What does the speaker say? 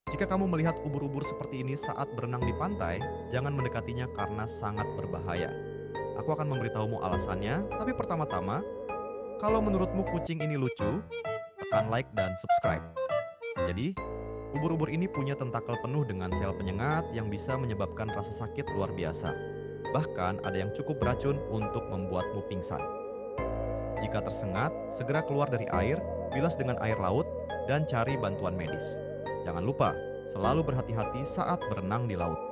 Jika kamu melihat ubur-ubur seperti ini saat berenang di pantai, jangan mendekatinya karena sangat berbahaya. Aku akan memberitahumu alasannya, tapi pertama-tama, kalau menurutmu kucing ini lucu, tekan like dan subscribe. Jadi, ubur-ubur ini punya tentakel penuh dengan sel penyengat yang bisa menyebabkan rasa sakit luar biasa. Bahkan ada yang cukup beracun untuk membuatmu pingsan. Jika tersengat, segera keluar dari air, bilas dengan air laut, dan cari bantuan medis. Jangan lupa, selalu berhati-hati saat berenang di laut.